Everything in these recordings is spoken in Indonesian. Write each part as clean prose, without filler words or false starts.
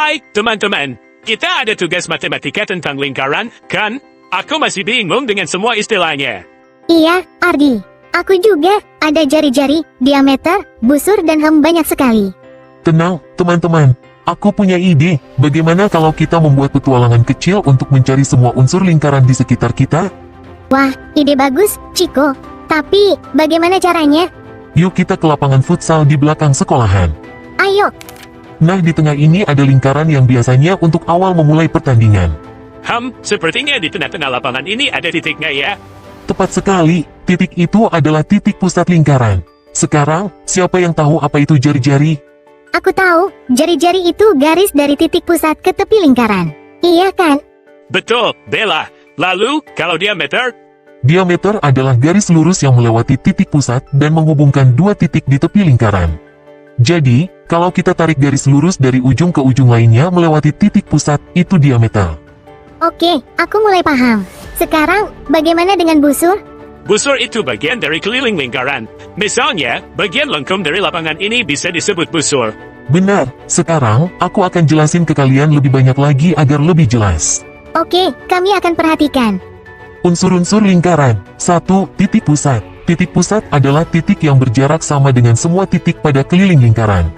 Hai, teman-teman. Kita ada tugas matematika tentang lingkaran, kan? Aku masih bingung dengan semua istilahnya. Iya, Ardi. Aku juga. Ada jari-jari, diameter, busur, dan banyak sekali. Tenang, teman-teman. Aku punya ide. Bagaimana kalau kita membuat petualangan kecil untuk mencari semua unsur lingkaran di sekitar kita? Wah, ide bagus, Chico. Tapi, bagaimana caranya? Yuk kita ke lapangan futsal di belakang sekolahan. Ayo. Nah, di tengah ini ada lingkaran yang biasanya untuk awal memulai pertandingan. Sepertinya di tengah-tengah lapangan ini ada titiknya ya. Tepat sekali, titik itu adalah titik pusat lingkaran. Sekarang, siapa yang tahu apa itu jari-jari? Aku tahu, jari-jari itu garis dari titik pusat ke tepi lingkaran. Iya kan? Betul, Bella. Lalu, kalau diameter? Diameter adalah garis lurus yang melewati titik pusat dan menghubungkan dua titik di tepi lingkaran. Jadi, kalau kita tarik garis lurus dari ujung ke ujung lainnya melewati titik pusat, itu diameter. Oke, aku mulai paham. Sekarang, bagaimana dengan busur? Busur itu bagian dari keliling lingkaran. Misalnya, bagian lengkung dari lapangan ini bisa disebut busur. Benar, sekarang, aku akan jelasin ke kalian lebih banyak lagi agar lebih jelas. Oke, kami akan perhatikan. Unsur-unsur lingkaran. 1. Titik pusat. Titik pusat adalah titik yang berjarak sama dengan semua titik pada keliling lingkaran.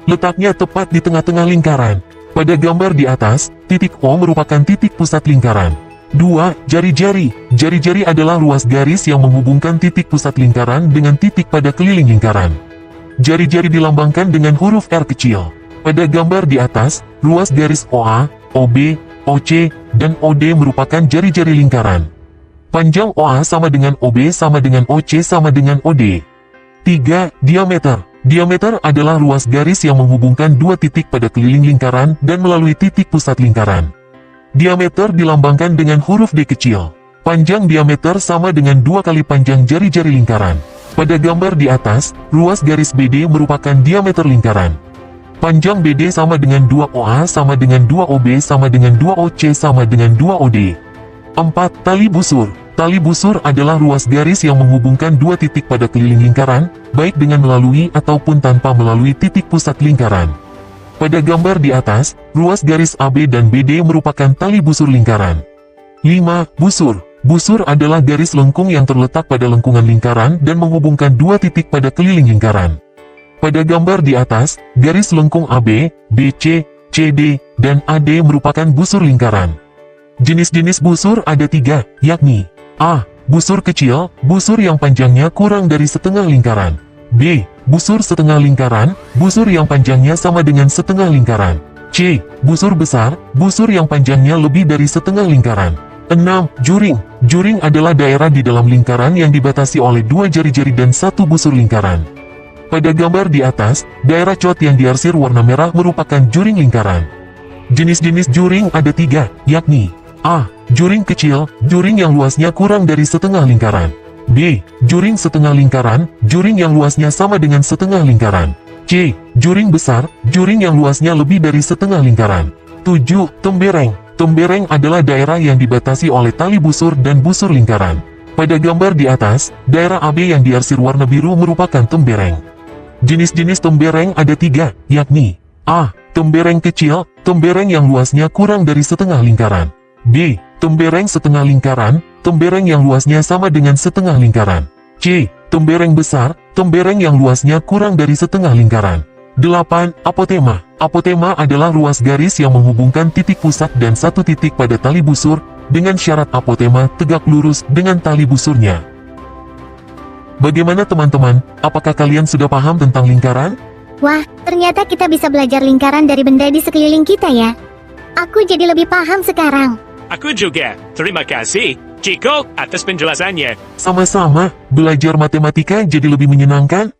Letaknya tepat di tengah-tengah lingkaran. Pada gambar di atas, titik O merupakan titik pusat lingkaran. 2. Jari-jari. Jari-jari adalah ruas garis yang menghubungkan titik pusat lingkaran dengan titik pada keliling lingkaran. Jari-jari dilambangkan dengan huruf R kecil. Pada gambar di atas, ruas garis OA, OB, OC, dan OD merupakan jari-jari lingkaran. Panjang OA sama dengan OB sama dengan OC sama dengan OD. 3. Diameter. Diameter adalah ruas garis yang menghubungkan dua titik pada keliling lingkaran dan melalui titik pusat lingkaran. Diameter dilambangkan dengan huruf D kecil. Panjang diameter sama dengan 2 kali panjang jari-jari lingkaran. Pada gambar di atas, ruas garis BD merupakan diameter lingkaran. Panjang BD sama dengan 2 OA sama dengan 2 OB sama dengan 2 OC sama dengan 2 OD. 4. Tali busur. Tali busur adalah ruas garis yang menghubungkan dua titik pada keliling lingkaran, baik dengan melalui ataupun tanpa melalui titik pusat lingkaran. Pada gambar di atas, ruas garis AB dan BD merupakan tali busur lingkaran. 5. Busur. Busur adalah garis lengkung yang terletak pada lengkungan lingkaran dan menghubungkan dua titik pada keliling lingkaran. Pada gambar di atas, garis lengkung AB, BC, CD, dan AD merupakan busur lingkaran. Jenis-jenis busur ada 3, yakni A. Busur kecil, busur yang panjangnya kurang dari setengah lingkaran. B. Busur setengah lingkaran, busur yang panjangnya sama dengan setengah lingkaran. C. Busur besar, busur yang panjangnya lebih dari setengah lingkaran. 6. Juring. Juring adalah daerah di dalam lingkaran yang dibatasi oleh dua jari-jari dan satu busur lingkaran. Pada gambar di atas, daerah cot yang diarsir warna merah merupakan juring lingkaran. Jenis-jenis juring ada 3, yakni A. Juring kecil, juring yang luasnya kurang dari setengah lingkaran. B. Juring setengah lingkaran, juring yang luasnya sama dengan setengah lingkaran. C. Juring besar, juring yang luasnya lebih dari setengah lingkaran. 7. Tembereng. Tembereng adalah daerah yang dibatasi oleh tali busur dan busur lingkaran. Pada gambar di atas, daerah AB yang diarsir warna biru merupakan tembereng. Jenis-jenis tembereng ada 3, yakni A. Tembereng kecil, tembereng yang luasnya kurang dari setengah lingkaran. B. Tembereng setengah lingkaran, tembereng yang luasnya sama dengan setengah lingkaran. C. Tembereng besar, tembereng yang luasnya kurang dari setengah lingkaran. 8. Apotema. Apotema adalah ruas garis yang menghubungkan titik pusat dan satu titik pada tali busur, dengan syarat apotema tegak lurus dengan tali busurnya. Bagaimana teman-teman, apakah kalian sudah paham tentang lingkaran? Wah, ternyata kita bisa belajar lingkaran dari benda di sekeliling kita ya. Aku jadi lebih paham sekarang. Aku juga. Terima kasih, Chico, atas penjelasannya. Sama-sama, belajar matematika jadi lebih menyenangkan.